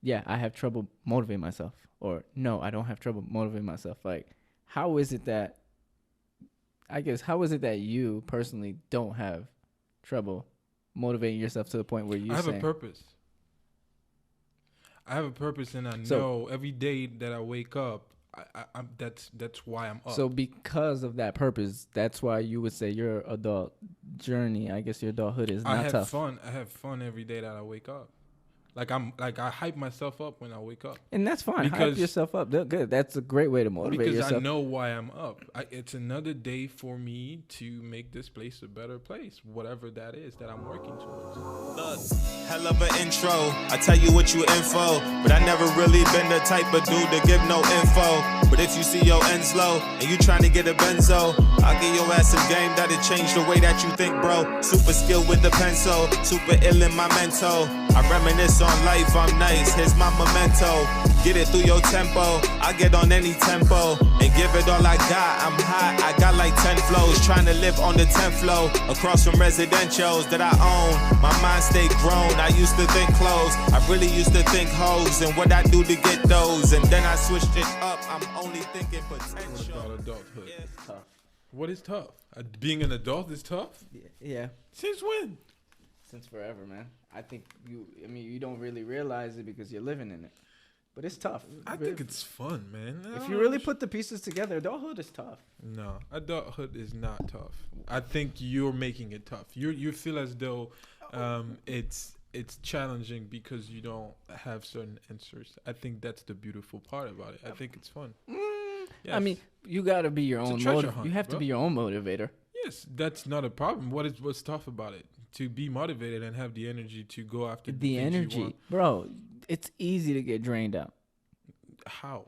yeah, I have trouble motivating myself, or no, I don't have trouble motivating myself. Like, how is it that, I guess, how is it that you personally don't have trouble motivating yourself to the point where I you have a say, purpose. I have a purpose, and I so, know every day that I wake up, I'm that's why I'm so up. because of that purpose, that's why you would say your adult journey, I guess your adulthood is I not have tough. fun. I have fun every day that I wake up. Like I hype myself up when I wake up And that's fine. Hype because yourself up. Good. That's a great way to motivate because I yourself. know why I'm up. It's another day for me to make this place a better place, whatever that is that I'm working towards. Look, hell of an intro. I tell you what you info, but I never really been the type of dude to give no info. But if you see your ends low and you trying to get a benzo, I'll give your ass some game that'll change the way that you think, bro. Super skilled with the pencil, super ill in my mental. I reminisce on life, I'm nice, here's my memento. Get it through your tempo, I get on any tempo and give it all I got. I'm hot, I got like 10 flows, trying to live on the 10th floor, across from residentials that I own. My mind stay grown, I used to think clothes, I really used to think hoes and what I do to get those. And then I switched it up, I'm only thinking What potential. about adulthood? Tough. What is tough? Being an adult is tough? Yeah. Since when? Since forever, man. I think you don't really realize it because you're living in it. But it's tough. I think it's fun, man. If you really put the pieces together, adulthood is tough. No, adulthood is not tough. I think you're making it tough. You feel as though it's challenging because you don't have certain answers. I think that's the beautiful part about it. I think it's fun. Yes. I mean, you got to be your It's a own treasure motivator. hunt, You have bro. to be your own motivator. Yes, that's not a problem. What's tough about it? To be motivated and have the energy to go after The things you energy. want. Bro, it's easy to get drained out. How?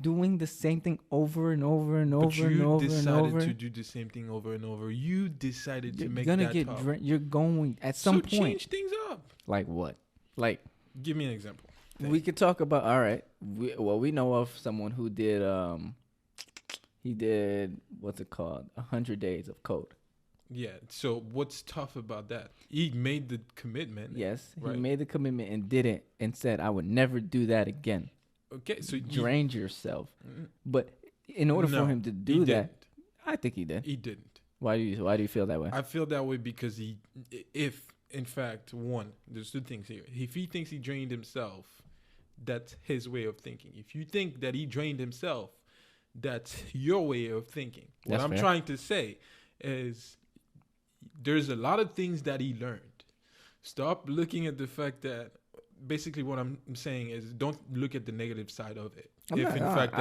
Doing the same thing over and over and But over and you over and decided over. to do the same thing over and over. You decided to You're make gonna that get tough. you're going at some So point. change things up. Like what? Like Give me an example. we could talk about. All right. We know of someone who did he did what's it called? 100 Days of Code. Yeah. So what's tough about that? He made the commitment. Yes, Right. he made the commitment and did it and said, "I would never do that again." Okay. So Drained yourself, Mm, but in order no, for him to he do that, didn't. I think he did. He didn't. Why do you feel that way? I feel that way because if in fact, one, there's two things here. If he thinks he drained himself, that's his way of thinking. If you think that he drained himself, that's your way of thinking. What That's I'm fair. trying to say is there's a lot of things that he learned. Stop looking at the fact that basically what I'm saying is don't look at the negative side of it. I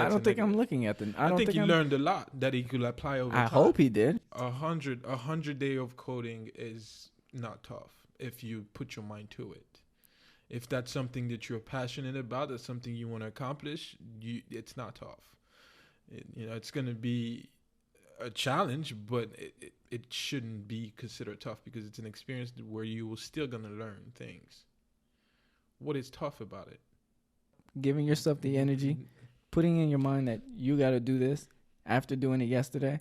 don't think I'm looking at the. I think he I'm, learned a lot that he could apply over I time. hope he did. 100 day of coding is not tough if you put your mind to it. If that's something that you're passionate about, that's something you want to accomplish, it's not tough. It's going to be a challenge, but it shouldn't be considered tough because it's an experience where you will still going to learn things. What is tough about it? Giving yourself the energy, putting in your mind that you got to do this after doing it yesterday,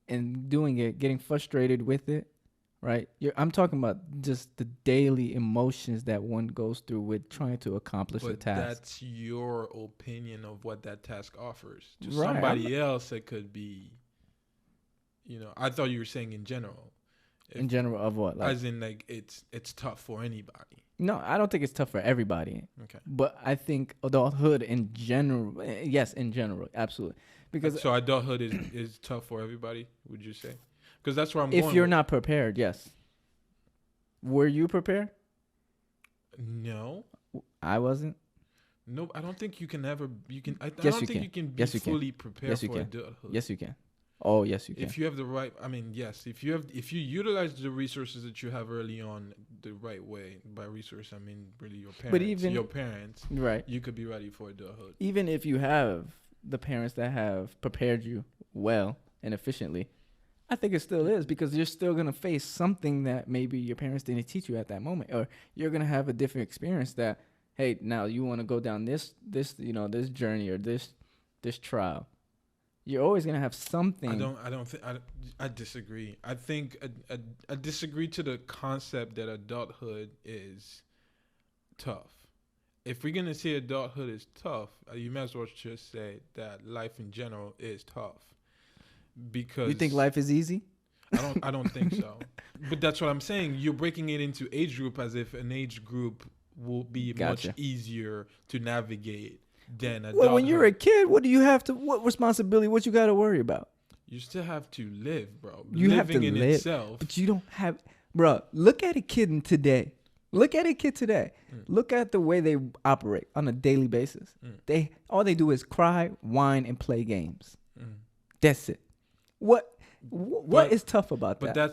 and doing it, getting frustrated with it, right? I'm talking about just the daily emotions that one goes through with trying to accomplish a But task. that's your opinion of what that task offers. To Right, somebody else, it could be, I thought you were saying in general. In general, of what? Like, As in, like, it's tough for anybody. no, I don't think it's tough for everybody. Okay. But I think adulthood in general, yes, in general, absolutely. Because So adulthood is tough for everybody, would you say? Because that's where I'm if going. you're not prepared, yes. Were you prepared? No. I wasn't. No, I don't think you can ever. I Yes, don't you think can. you can be Yes, you can. fully prepared Yes, you for can. adulthood. Yes, you can. Oh, yes, you can. If you have the right, yes. If you utilize the resources that you have early on the right way, by resource I mean really your parents. But even- your parents, Right. you could be ready for adulthood. Even if you have the parents that have prepared you well and efficiently, I think it still is, because you're still going to face something that maybe your parents didn't teach you at that moment, or you're going to have a different experience that, hey, now you want to go down this journey or this trial. You're always going to have something. I disagree. I think I disagree to the concept that adulthood is tough. if we're gonna say adulthood is tough, you might as well just say that life in general is tough. Because You think life is easy? I don't think so. But that's what I'm saying. You're breaking it into age group as if an age group will be Gotcha. much easier to navigate than adulthood. Well, when you're a kid, what do you have to? What responsibility? What you got to worry about? You still have to live, bro. You have to Living in live, itself. but you don't have, bro. Look at a kid today. Look at a kid today. Look at the way they operate on a daily basis. All they do is cry, whine, and play games. That's it. What is tough about But that?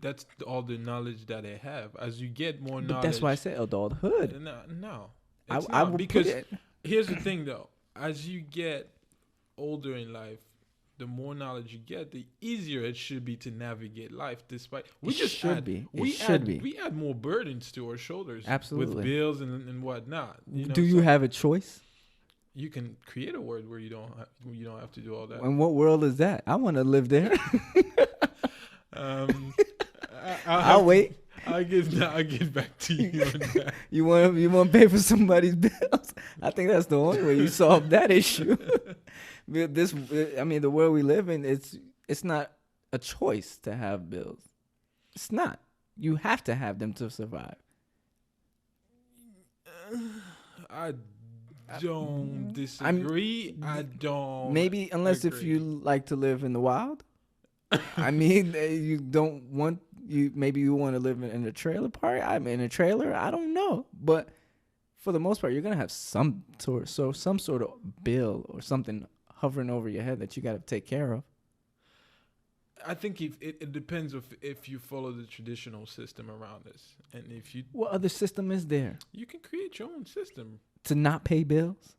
that's all the knowledge that they have. As you get more But knowledge, that's why I said adulthood. No, I it's I not, would because put it. here's the thing though. As you get older in life, the more knowledge you get, the easier it should be to navigate life. Despite we add more burdens to our shoulders, Absolutely. with bills and whatnot. Do you have a choice? You can create a world where you don't have to do all that. And what world is that? I want to live there. I'll wait. I'll get back to you on that. You want to pay for somebody's bills? I think that's the only way you solve that issue. The world we live in, it's not a choice to have bills. It's not. You have to have them to survive. I don't disagree. I don't. Maybe unless if agree. you like to live in the wild. I mean, you don't want maybe you want to live in a trailer park. I'm in a trailer. I don't know, but for the most part, you're gonna have some sort of bill or something hovering over your head that you got to take care of. I think it depends if you follow the traditional system around us, and if you What other system is there you can create your own system. to not pay bills?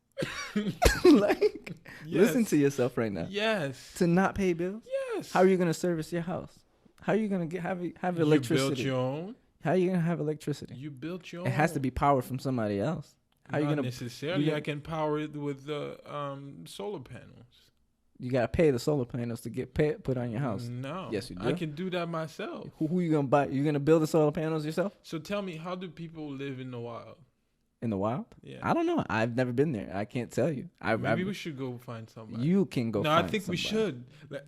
Like, Yes. listen to yourself right now. Yes. To not pay bills? Yes. How are you gonna service your house? How are you gonna have electricity? You built your own. How are you gonna have electricity? You built your own. It has to be powered from somebody else. How Not you gonna? necessarily. I can power it with the solar panels. You gotta pay the solar panels to get put on your house. No. Yes, you do. I can do that myself. Who you gonna buy? You gonna build the solar panels yourself So tell me, how do people live in the wild? in the wild? Yeah. I don't know. I've never been there. I can't tell you. Maybe we should go find somebody. You can go. No, find I think we somebody. should. Like,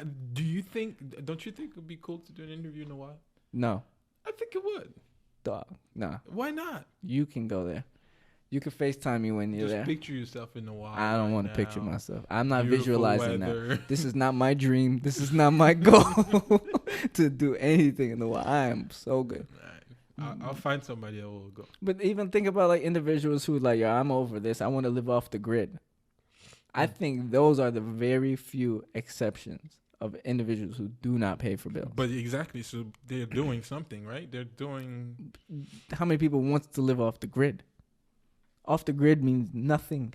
don't you think it would be cool to do an interview in the wild? No, I think it would. dog. Nah. Why not? You can go there. You can FaceTime me when you're Just there. picture yourself in the wild. I don't right want to picture now. myself. I'm not Beautiful visualizing weather. that. This is not my dream. This is not my goal to do anything in the wild. I am so good. I'll find somebody that will go. But even think about like individuals who like, yo, I'm over this. I want to live off the grid. I think those are the very few exceptions of individuals who do not pay for bills. But exactly, so they're doing something, right? They're doing. How many people wants to live off the grid? Off the grid means nothing.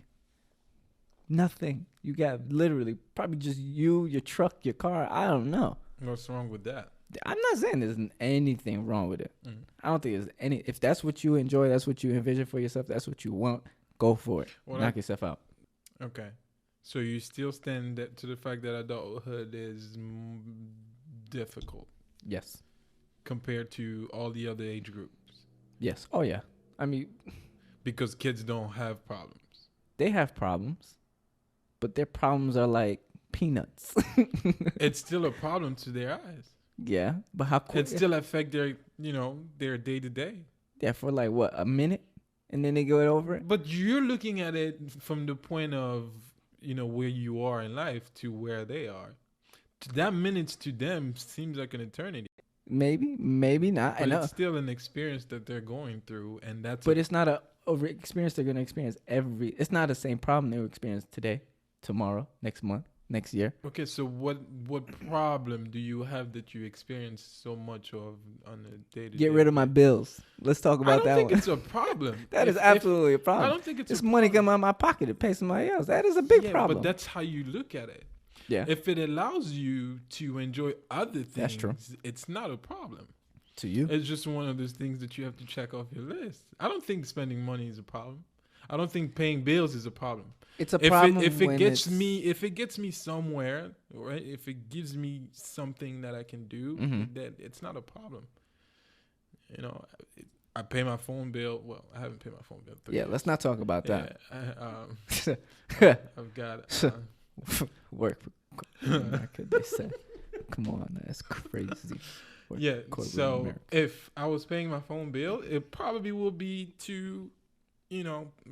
Nothing. You got literally probably just you, your truck, your car. I don't know. What's wrong with that? I'm not saying there's anything wrong with it. Mm. I don't think there's any. If that's what you enjoy, that's what you envision for yourself, that's what you want, go for it. Well, Knock yourself out. Okay. So you still stand to the fact that adulthood is difficult Yes. compared to all the other age groups Yes. Oh, yeah. I mean, because kids don't have problems. they have problems, but their problems are like peanuts. It's still a problem to their eyes. Yeah. But how quick? It still affect their day to day. Yeah, for like what, a minute? And then they go over it? But you're looking at it from the point of, where you are in life to where they are. That minutes to them seems like an eternity. Maybe, maybe not. But I know. it's still an experience that they're going through, and that's. But it's not a experience they're going to experience it's not the same problem they will experience today, tomorrow, next month, next year. Okay, so what problem do you have that you experience so much of on a day to day? Get rid of my bills. Let's talk about that I don't think one. it's a problem. That is absolutely a problem. I don't think it's It's a money problem. come out of my pocket to pay somebody else. That is a big problem. But that's how you look at it. Yeah. If it allows you to enjoy other things, That's true. It's not a problem. To you? It's just one of those things that you have to check off your list. I don't think spending money is a problem. I don't think paying bills is a problem. It's a problem If it when gets it's- me somewhere, right? If it gives me something that I can do, Mhm. that it's not a problem. I pay my phone bill. Well, I haven't paid my phone bill. Yeah, let's not talk about that. I've got Work. America, they say. Come on, that's crazy. Yeah. Corporate So America. if I was paying my phone bill, it probably will be to,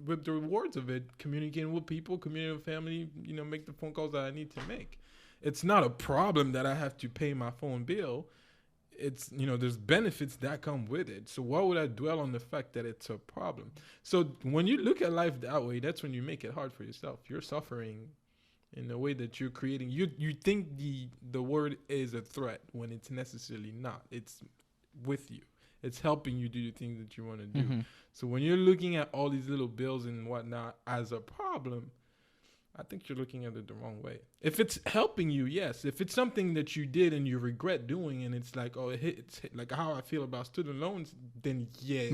with the rewards of it, communicating with people, communicating with family, make the phone calls that I need to make. It's not a problem that I have to pay my phone bill. It's, there's benefits that come with it. So why would I dwell on the fact that it's a problem? So when you look at life that way, that's when you make it hard for yourself. You're suffering in the way that you're creating. You think the word is a threat when it's necessarily not. It's with you. It's helping you do the things that you want to do. Mm-hmm. So when you're looking at all these little bills and whatnot as a problem, I think you're looking at it the wrong way. If it's helping you, yes. If it's something that you did and you regret doing, and it's like, oh, it's like how I feel about student loans, then yeah,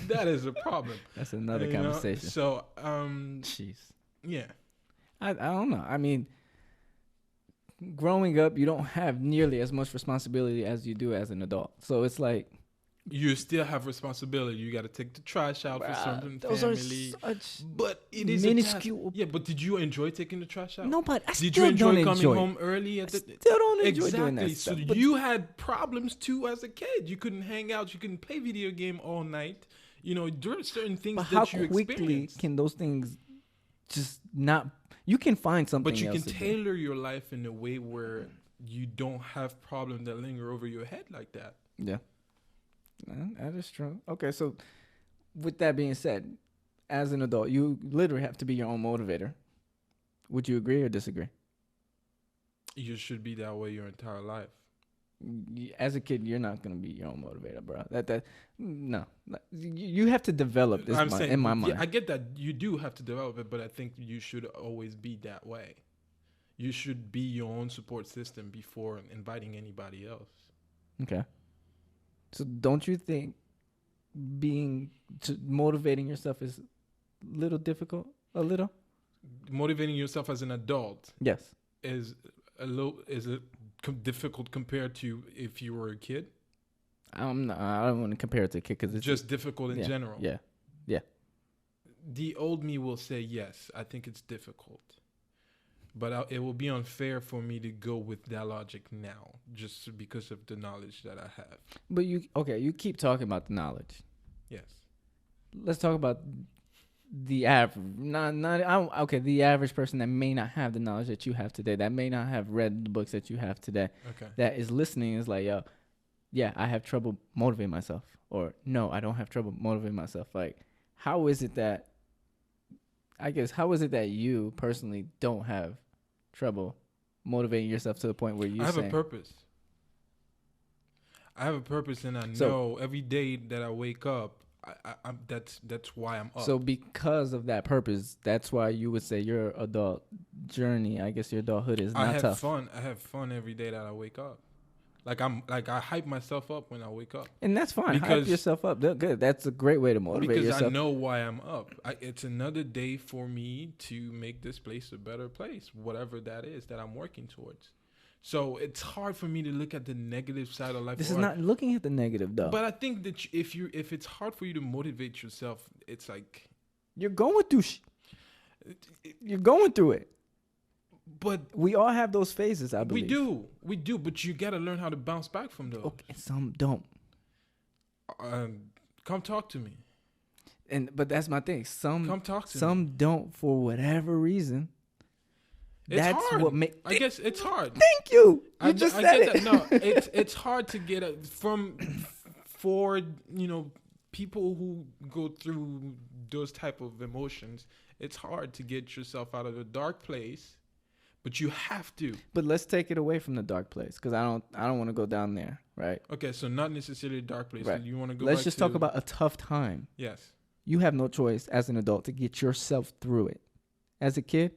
that is a problem. That's another conversation. So, jeez. Yeah. I don't know. I mean, growing up, you don't have nearly as much responsibility as you do as an adult. So it's like, you still have responsibility. You got to take the trash out for certain family. But it is minuscule. Yeah, but did you enjoy taking the trash out? No, but I did still you enjoy don't coming enjoy home early? I still don't enjoy doing that So stuff. you had problems too as a kid. You couldn't hang out. You couldn't play video game all night. There are certain things But that how you quickly experienced. can those things just not? You can find something. But you can else to do. tailor your life in a way where you don't have problems that linger over your head like that. Yeah. That is true. Okay, so with that being said, as an adult, you literally have to be your own motivator. Would you agree or disagree? You should be that way your entire life. As a kid, you're not gonna be your own motivator, bro. No. You have to develop this in my mind. Yeah, I get that you do have to develop it, but I think you should always be that way. You should be your own support system before inviting anybody else. Okay. So don't you think motivating yourself is a little difficult? A little? Motivating yourself as an adult, Yes. is difficult compared to if you were a kid. I don't want to compare it to a kid because it's just difficult in general. Yeah. The old me will say yes. I think it's difficult. But it will be unfair for me to go with that logic now, just because of the knowledge that I have. But you keep talking about the knowledge. Yes. Let's talk about the average, the average person that may not have the knowledge that you have today, that may not have read the books that you have today, that is listening is like, yo, yeah, I have trouble motivating myself, or no, I don't have trouble motivating myself. Like, how is it that you personally don't have trouble motivating yourself to the point where you I have a purpose. And I know every day that I wake up, that's why I'm up. So because of that purpose, that's why you would say your adult journey, I guess your adulthood is not tough. I have fun every day that I wake up. I hype myself up when I wake up. And that's fine. Hype yourself up. Good. That's a great way to motivate yourself. Because I know why I'm up. It's another day for me to make this place a better place, whatever that is that I'm working towards. So it's hard for me to look at the negative side of life. This is not looking at the negative, though. But I think that if it's hard for you to motivate yourself, it's like you're going through. You're going through it. But we all have those phases, I believe. We do. But you gotta learn how to bounce back from those. Okay, some don't. Come talk to me. But that's my thing. Come talk to me. Some don't for whatever reason. That's hard. I guess it's hard. Thank you. You just said it. No, it's hard to get for people who go through those type of emotions. It's hard to get yourself out of a dark place, but you have to. But let's take it away from the dark place, because I don't want to go down there, right? Okay, so not necessarily a dark place. Right. So you want to go. Let's just talk about a tough time. Yes. You have no choice as an adult to get yourself through it. As a kid,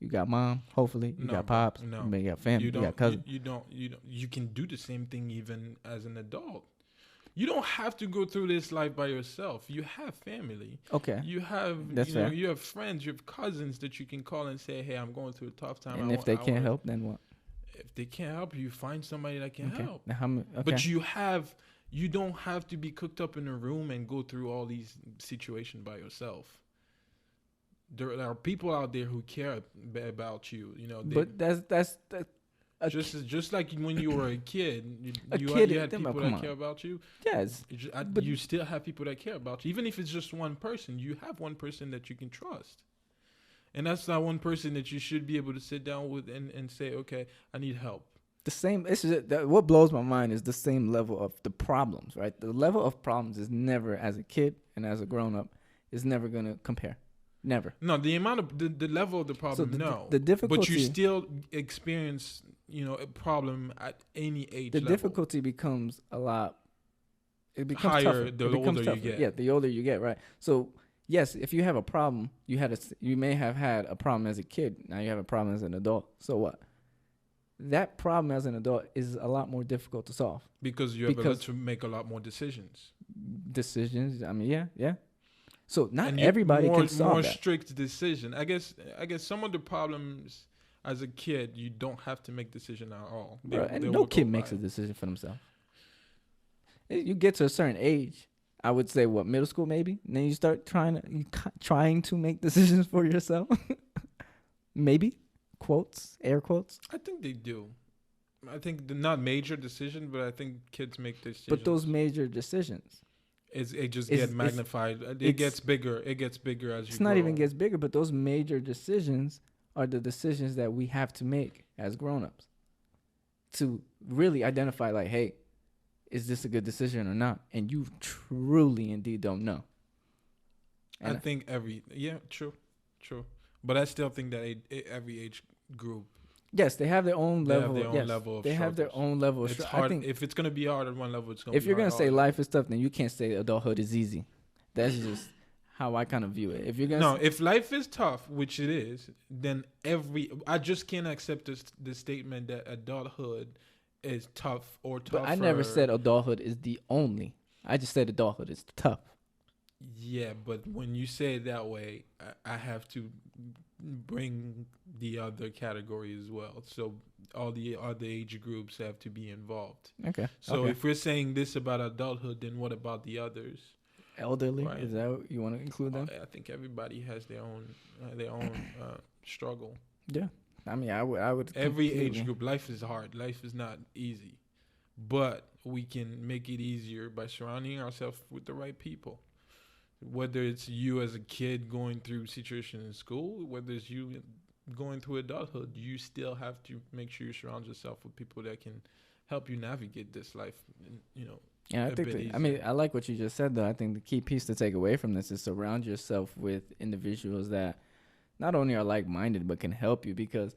you got mom, hopefully. You got pops. No. You got family. You got cousins. You don't. You can do the same thing even as an adult. You don't have to go through this life by yourself. You have family. Okay. You have fair. You have friends, you have cousins that you can call and say, "Hey, I'm going through a tough time." And if they can't help, then what? If they can't help you, find somebody that can help. Okay. But you have You don't have to be cooked up in a room and go through all these situations by yourself. There are people out there who care about you. You know, But that's just like when you were a kid, you had people that care about you. yes. But You still have people that care about you, even if it's just one person. You have one person that you can trust, and that's that one person that you should be able to sit down with and say, okay, I need help. the same. What blows my mind is the same level of the problems, right? The level of problems is never, as a kid and as a grown up, is never gonna compare. Never. No, the amount of the level of the problem, the difficulty, but you still experience, a problem at any age. the level. difficulty becomes a lot. It becomes Higher tougher. the It becomes older you tougher. get. Yeah, the older you get, right? So yes, if you have a problem, you may have had a problem as a kid. Now you have a problem as an adult. So what? That problem as an adult is a lot more difficult to solve. Because you have to make a lot more decisions. Decisions. I mean, yeah. So not And everybody more, can solve more that. strict decision. I guess some of the problems as a kid, you don't have to make decision at all. And they no will kid go makes by. a decision for themselves. You get to a certain age, I would say, what, middle school maybe, and then you start trying to make decisions for yourself. Maybe, air quotes. I think they do. I think they're not major decision, but I think kids make decisions. But those major decisions, it just it's- get magnified. It it's- gets bigger. It gets bigger as you it's grow. not even gets bigger, but those major decisions are the decisions that we have to make as grown-ups to really identify, like, hey, is this a good decision or not? And you truly indeed don't know. I And think true. But I still think that every age group, yes, they have their own they have level. their own Yes, level of they have their struggles. own level. Of It's I hard. think If it's gonna be hard at one level, it's gonna. if be you're hard gonna say all life is tough, then you can't say adulthood is easy. That's just how I kind of view it. If you're gonna No, if life is tough, which it is, then I just can't accept the statement that adulthood is tough or tougher. but I never said adulthood is the only. I just said adulthood is tough. Yeah, but when you say it that way, I have to bring the other category as well. So all the other age groups have to be involved. Okay. So okay. if we're saying this about adulthood, then what about the others? Elderly, Right. is that what you want to include them? I think everybody has their own struggle. Yeah. I mean, I would. Every age completely- group, life is hard. Life is not easy, but we can make it easier by surrounding ourselves with the right people. Whether it's you as a kid going through situation in school, whether it's you going through adulthood, you still have to make sure you surround yourself with people that can help you navigate this life. Yeah, I a think. bit I mean, easier. I like what you just said, though. I think the key piece to take away from this is surround yourself with individuals that not only are like-minded but can help you. Because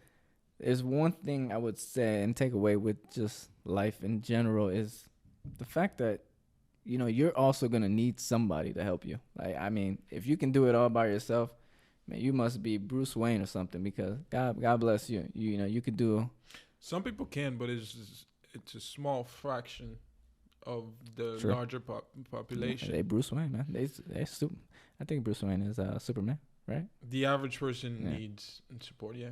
there's one thing I would say and take away with just life in general is the fact that you're also gonna need somebody to help you. Like, I mean, if you can do it all by yourself, man, you must be Bruce Wayne or something. Because God bless you. You could do. Some people can, but it's a small fraction of the Sure. larger population. They Bruce Wayne, man. They super. I think Bruce Wayne is Superman, right? The average person Yeah. needs support. Yeah.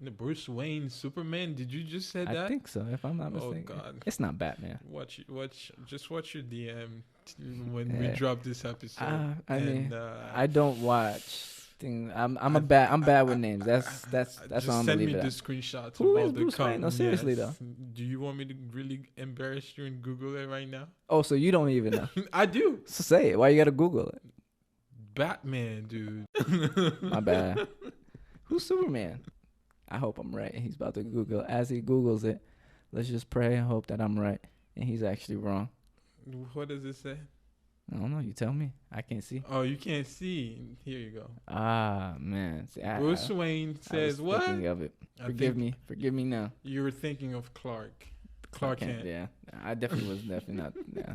The Bruce Wayne, Superman. Did you just say that? I think so, if I'm not Oh mistaken. God. It's not Batman. Watch your DM when we Yeah. drop this episode. I mean, uh, I don't watch things. I'm bad with names. That's just all I'm gonna send leave me it the at. screenshots Who of all is the Bruce Wayne? No, seriously, yes. Do you want me to really embarrass you and Google it right now? Oh, so you don't even know? I do. So say it. Why you gotta Google it? Batman, dude. My bad. Who's Superman? I hope I'm right. He's about to Google it. As he Googles it, let's just pray and hope that I'm right and he's actually wrong. What does it say? I don't know. You tell me. I can't see. Oh, you can't see. Here you go. Ah, man. See, Bruce Wayne I was says what? thinking of it. I Forgive think me. Forgive me now. You were thinking of Clark Kent. Yeah, I definitely was definitely not. Yeah,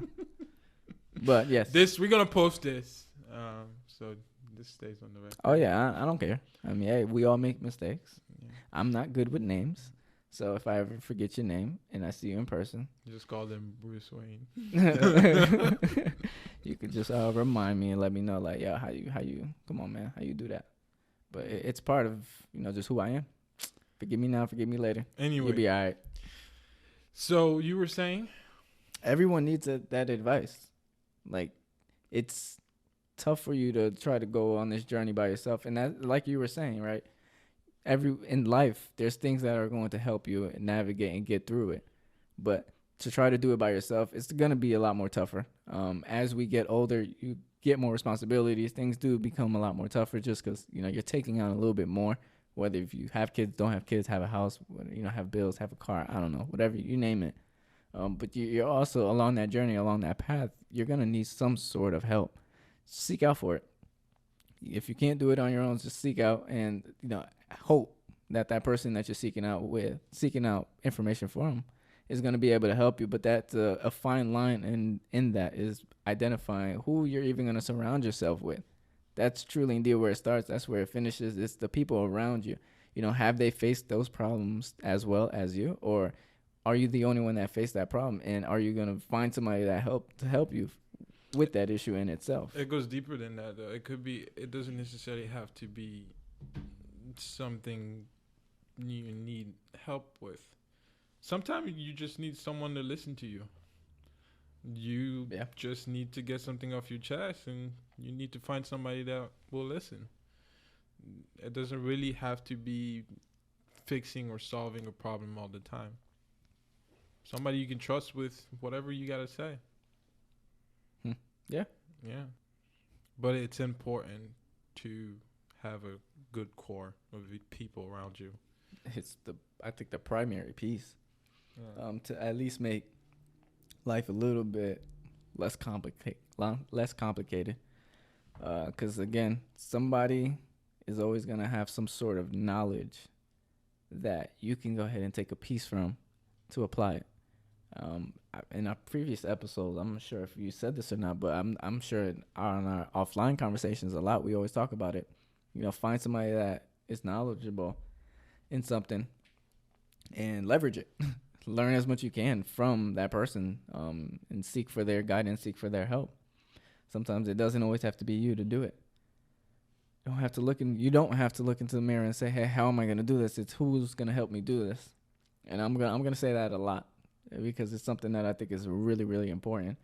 but yes. We're gonna post this. So this stays on the record. Oh yeah, I don't care. I mean, hey, we all make mistakes. Yeah. I'm not good with names, so if I ever forget your name and I see you in person, Just call them Bruce Wayne. you could just remind me and let me know, like, yo, how you, come on, man, how you do that? But it's part of just who I am. Forgive me now, forgive me later. Anyway, You'll be all right. so you were saying? everyone needs that advice. Like, it's tough for you to try to go on this journey by yourself, and that, like you were saying, right? In life, there's things that are going to help you navigate and get through it, but to try to do it by yourself, it's gonna be a lot more tougher. As we get older, you get more responsibilities. Things do become a lot more tougher, just because you're taking on a little bit more. Whether if you have kids, don't have kids, have a house, have bills, have a car, I don't know, whatever you name it. But you're also along that journey, along that path, you're going to need some sort of help. Seek out for it. If you can't do it on your own, just seek out and, hope that person that you're seeking out information from is going to be able to help you. But that's a fine line in that is identifying who you're even going to surround yourself with. That's truly indeed where it starts. That's where it finishes. It's the people around you. Have they faced those problems as well as you, or are you the only one that faced that problem? And are you going to find somebody to help you with that issue in itself? It goes deeper than that, though. It doesn't necessarily have to be something you need help with. Sometimes you just need someone to listen to you. You just need to get something off your chest, and you need to find somebody that will listen. It doesn't really have to be fixing or solving a problem all the time. Somebody you can trust with whatever you got to say. Yeah. Yeah. But it's important to have a good core of people around you. I think the primary piece to at least make life a little bit less complicated. Because again, somebody is always going to have some sort of knowledge that you can go ahead and take a piece from to apply it. In our previous episodes, I'm not sure if you said this or not, but I'm sure on our offline conversations a lot, we always talk about it. Find somebody that is knowledgeable in something and leverage it. Learn as much you can from that person, and seek for their guidance, seek for their help. Sometimes it doesn't always have to be you to do it. You don't have to look into the mirror and say, "Hey, how am I going to do this?" It's who's going to help me do this. And I'm going to say that a lot because it's something that I think is really, really important.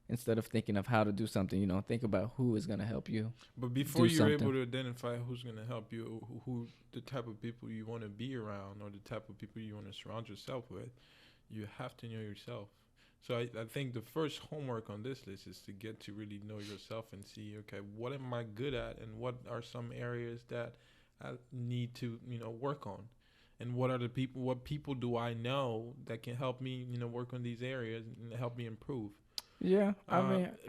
Instead of thinking of how to do something, think about who is going to help you. But before you're able to identify who's going to help you, who the type of people you want to be around or the type of people you want to surround yourself with, you have to know yourself. So I think the first homework on this list is to get to really know yourself and see, okay, what am I good at, and what are some areas that I need to, work on, and what people do I know that can help me, work on these areas and help me improve. Yeah,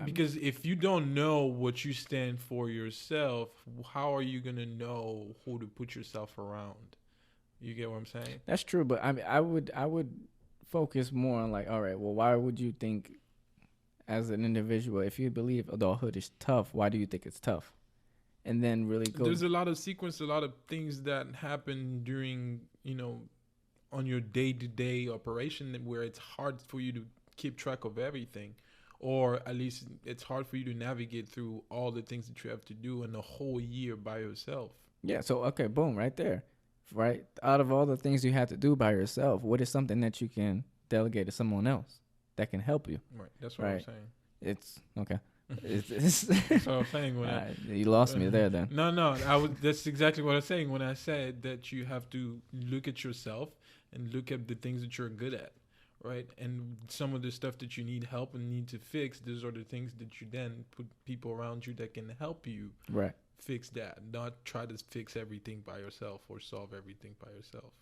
because if you don't know what you stand for yourself, how are you gonna know who to put yourself around? You get what I'm saying? That's true, but I would focus more on all right, well, why would you think as an individual, if you believe adulthood is tough, why do you think it's tough? And then really go. There's a lot of things that happen during, on your day-to-day operation where it's hard for you to keep track of everything. Or at least it's hard for you to navigate through all the things that you have to do in a whole year by yourself. Yeah, so, okay, boom, right there. Right? Out of all the things you have to do by yourself, what is something that you can delegate to someone else that can help you? Right, that's what I'm saying. It's, okay. That's what I'm saying. You lost me there then. No, that's exactly what I'm saying when I said that you have to look at yourself and look at the things that you're good at. Right, and some of the stuff that you need help and need to fix, those are the things that you then put people around you that can help you fix that. Not try to fix everything by yourself or solve everything by yourself.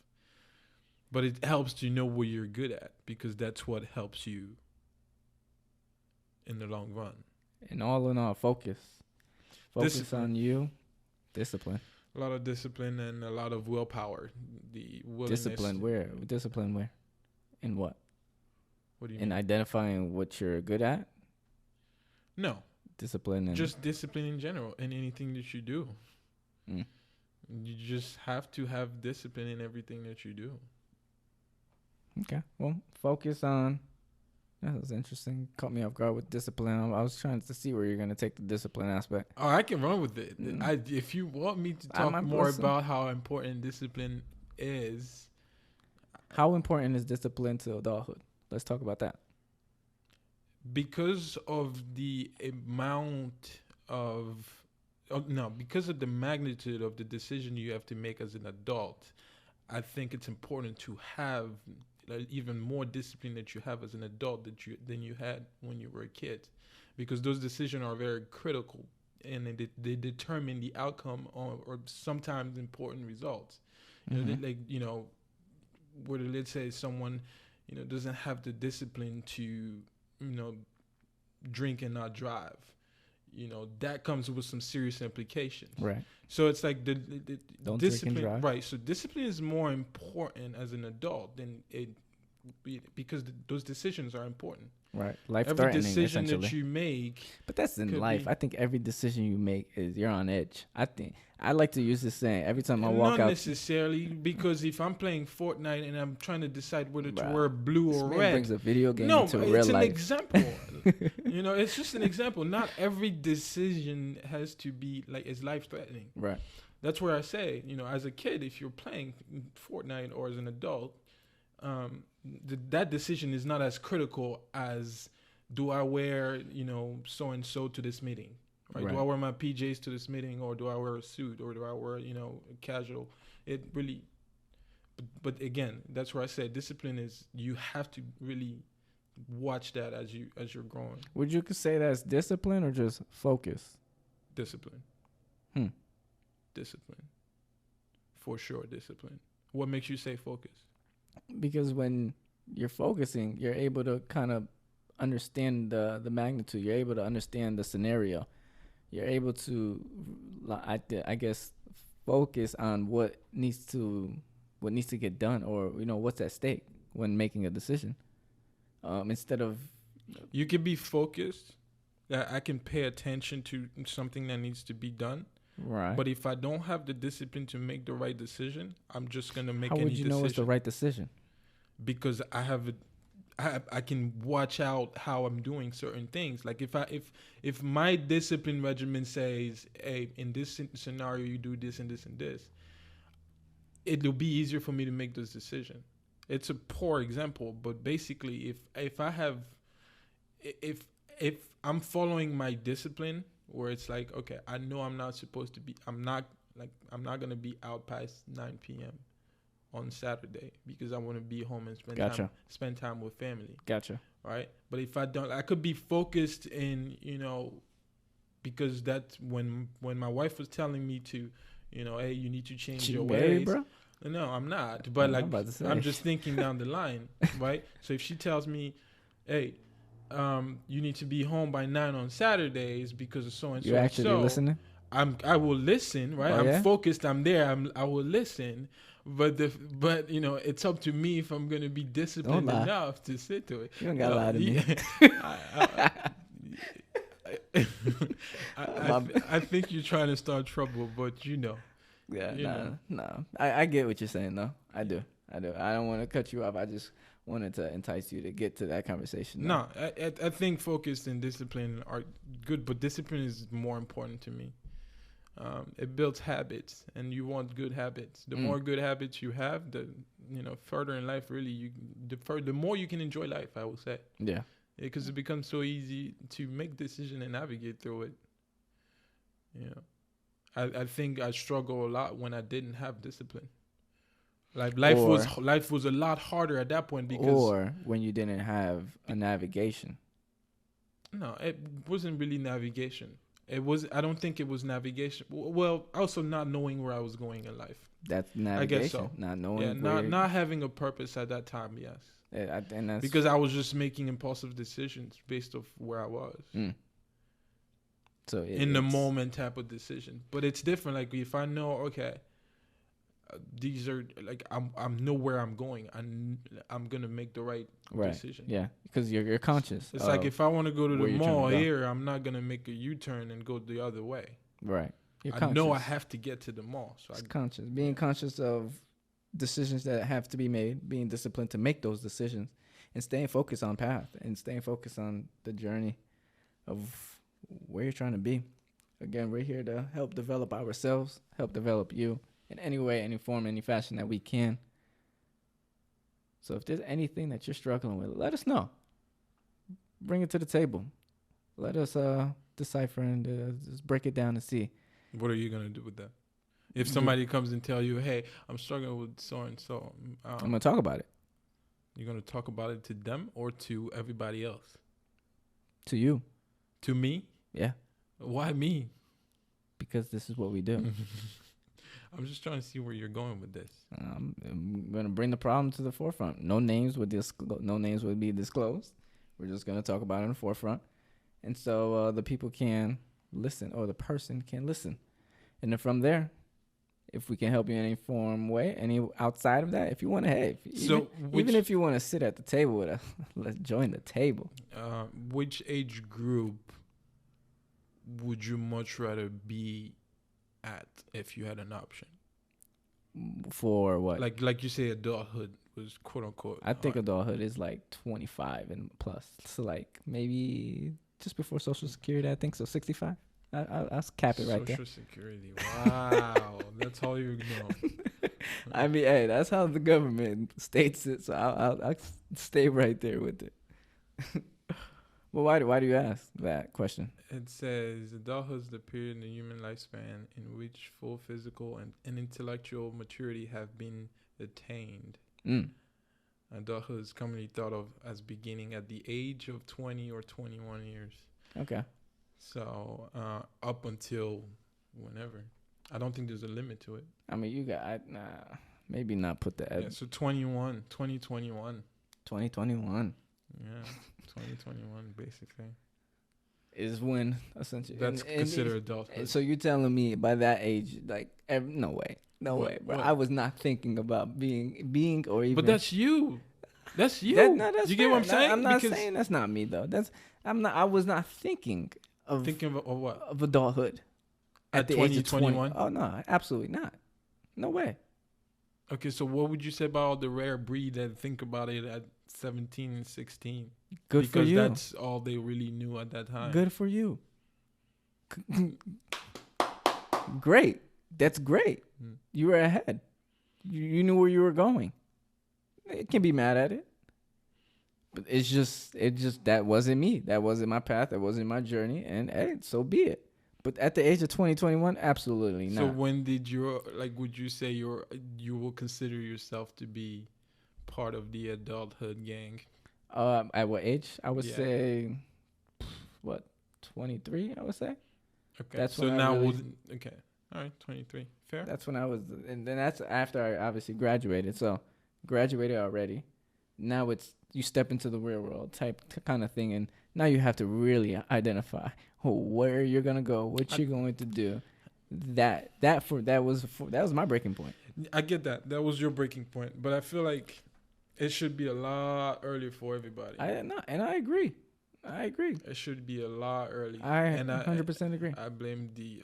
But it helps to know what you're good at, because that's what helps you in the long run. And all in all, focus on you, discipline. A lot of discipline and a lot of willpower. The willingness. Discipline where? In what? What do you mean? In identifying what you're good at? No. Discipline and... Just discipline in general in anything that you do. You just have to have discipline in everything that you do. Okay. Well, focus on... That was interesting. Caught me off guard with discipline. I was trying to see where you're going to take the discipline aspect. Oh, I can run with it. If you want me to talk more about how important discipline is... How important is discipline to adulthood? Let's talk about that. because of the amount of no, because of the magnitude of the decision you have to make as an adult, I think it's important to have even more discipline that you have as an adult than you had when you were a kid, because those decisions are very critical and they determine the outcome or sometimes important results. You know, like, you know, whether let's say someone, you know, doesn't have the discipline to, you know, drink and not drive, you know, that comes with some serious implications. Right. So it's like the Don't discipline, drink and drive. right? So discipline is more important as an adult than because those decisions are important. Right. Life Every threatening, decision essentially. that you make, But that's in could life. be- I think every decision you make is you're on edge. I like to use this saying every time I walk not out. necessarily, because if I'm playing Fortnite and I'm trying to decide whether to Bruh, wear blue This or man red, brings a video game no, into it's real an life. example. You know, it's just an example. Not every decision has to be like is life threatening. Right. That's where I say, you know, as a kid, if you're playing Fortnite or as an adult, that decision is not as critical as, do I wear, you know, so and so to this meeting? Right? Do I wear my PJs to this meeting, or do I wear a suit, or do I wear, you know, casual? It really, but again, that's where I said discipline is, you have to really watch that as you're growing. Would you say that's discipline or just focus? Discipline. Hmm. Discipline. For sure, discipline. What makes you say focus? Because when you're focusing, you're able to kind of understand the magnitude. You're able to understand the scenario. You're able to, I guess, focus on what needs to get done, or, you know, what's at stake when making a decision. Instead of, You can be focused, that I can pay attention to something that needs to be done. right. But if I don't have the discipline to make the right decision, I'm just gonna make how any would you decision. know it's the right decision? Because I have it. I can watch out how I'm doing certain things. Like if my discipline regimen says, hey, in this scenario you do this and this and this, it'll be easier for me to make this decision. It's a poor example, but basically if I'm following my discipline, where it's like, okay, I know I'm not gonna be out past 9 p.m. on Saturday because I want to be home and spend time with family. Gotcha. Right? But if I don't, I could be focused in, you know, because that's when my wife was telling me to, you know, hey, you need to change your ways. Bro? No, I'm not. But like, I'm just thinking down the line, right? So if she tells me, hey, you need to be home by 9 on Saturdays because of so and so. You actually listening? I will listen, right? Oh, yeah? I'm focused. I'm there. I will listen. But you know, it's up to me if I'm gonna be disciplined enough to sit to it. You don't gotta lie to me. I think you're trying to start trouble, but you know. Yeah, no. I get what you're saying, though. I do. I don't want to cut you off. I just wanted to entice you to get to that conversation. No, I think focus and discipline are good, but discipline is more important to me. It builds habits, and you want good habits. The more good habits you have, the further in life, really, the more you can enjoy life, I will say. Yeah. Because it becomes so easy to make decisions and navigate through it. You know, I think I struggle a lot when I didn't have discipline. Like life was a lot harder at that point because. Or when you didn't have a navigation. No, it wasn't really navigation. I don't think it was navigation. Well, also not knowing where I was going in life. That's navigation. I guess so. Not knowing. Yeah, not having a purpose at that time. Yes. Yeah, and that's because I was just making impulsive decisions based off where I was. So in the moment type of decision, but it's different. Like if I know, okay, these are like I'm know where I'm going. I'm gonna make the right decision. Yeah, because you're conscious. It's like if I want to go to the mall here, I'm not gonna make a U-turn and go the other way. Right. I know I have to get to the mall. So conscious. Being conscious of decisions that have to be made, being disciplined to make those decisions, and staying focused on path and staying focused on the journey of where you're trying to be. Again, we're here to help develop ourselves, help develop you in any way, any form, any fashion that we can. So if there's anything that you're struggling with, let us know. Bring it to the table. Let us decipher and just break it down and see. What are you gonna do with that? If somebody comes and tell you, "Hey, I'm struggling with so and so," I'm gonna talk about it. You're gonna talk about it to them or to everybody else? To you. To me? Yeah. Why me? Because this is what we do. I'm just trying to see where you're going with this. I'm gonna bring the problem to the forefront. No names would be disclosed. We're just gonna talk about it in the forefront, and so the people can listen, or the person can listen, and then from there, if we can help you in any form way, any outside of that, if you want to, hey, even if you want to sit at the table with us, let's join the table. Which age group would you much rather be at if you had an option? For what? Like you say, adulthood was quote unquote. I think adulthood is like 25 and plus. So like maybe just before Social Security, I think so. 65. I'll cap it right there. Social Security. Wow, that's all you know. I mean, hey, that's how the government states it. So I'll stay right there with it. Well, why do you ask that question? It says adulthood is the period in the human lifespan in which full physical and intellectual maturity have been attained. Adulthood is commonly thought of as beginning at the age of 20 or 21 years. Okay. So up until whenever. I don't think there's a limit to it. I mean, you got maybe not put the so 2021. 2021. Yeah, 2021 basically is when essentially that's considered adulthood. So you're telling me by that age, like, no way, bro. What? I was not thinking about being or even. But that's you. That's you. That's you get what I'm saying? I'm not saying that's not me though. I was not thinking of what? Of adulthood at the age of 21. Oh no, absolutely not. No way. Okay, so what would you say about all the rare breed that think about it at 17 and 16? Good for you. Because that's all they really knew at that time. Good for you. Great. That's great. You were ahead. You knew where you were going. It can be mad at it. But it just that wasn't me. That wasn't my path. That wasn't my journey. And hey, so be it. But at the age of 2021, absolutely not. So when did would you say you will consider yourself to be part of the adulthood gang? At what age? I would say, 23, I would say. Okay. That's so now okay. All right, 23. Fair. That's when I was, and then that's after I obviously graduated. So graduated already. Now you step into the real world kind of thing, and now you have to really identify where you're gonna go, what you're going to do. That was my breaking point. I get that. That was your breaking point, but I feel like it should be a lot earlier for everybody. And I agree. It should be a lot early. I 100% agree. I blame the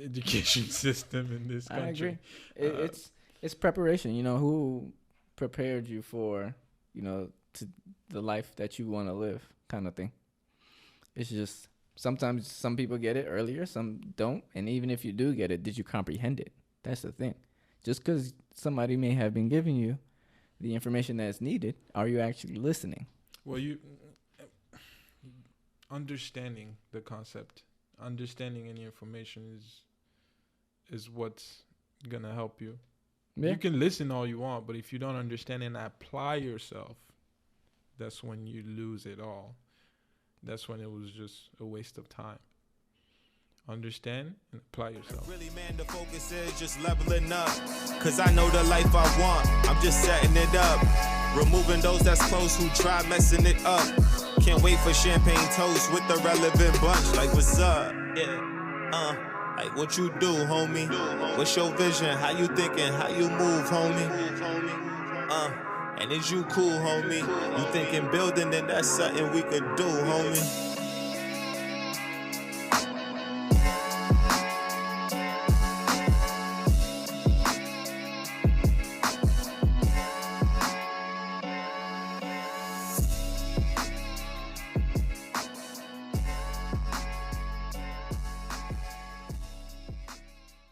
education system in this country. I agree. It's preparation. You know, who prepared you for, to the life that you want to live, kind of thing. It's just sometimes some people get it earlier, some don't, and even if you do get it, did you comprehend it? That's the thing. Just because somebody may have been giving you the information that's needed, are you actually listening? Well, you understanding the concept, understanding any information is what's gonna help you. Yeah. You can listen all you want, but if you don't understand and apply yourself, that's when you lose it all. That's when it was just a waste of time. Understand and apply yourself. Really, man, the focus is just leveling up. Cause I know the life I want, I'm just setting it up. Removing those that's close who try messing it up. Can't wait for champagne toast with the relevant bunch. Like, what's up? Yeah. Like, what you do, homie? What's your vision? How you thinking? How you move, homie? And is you cool, homie? You thinking building, then that's something we could do, homie.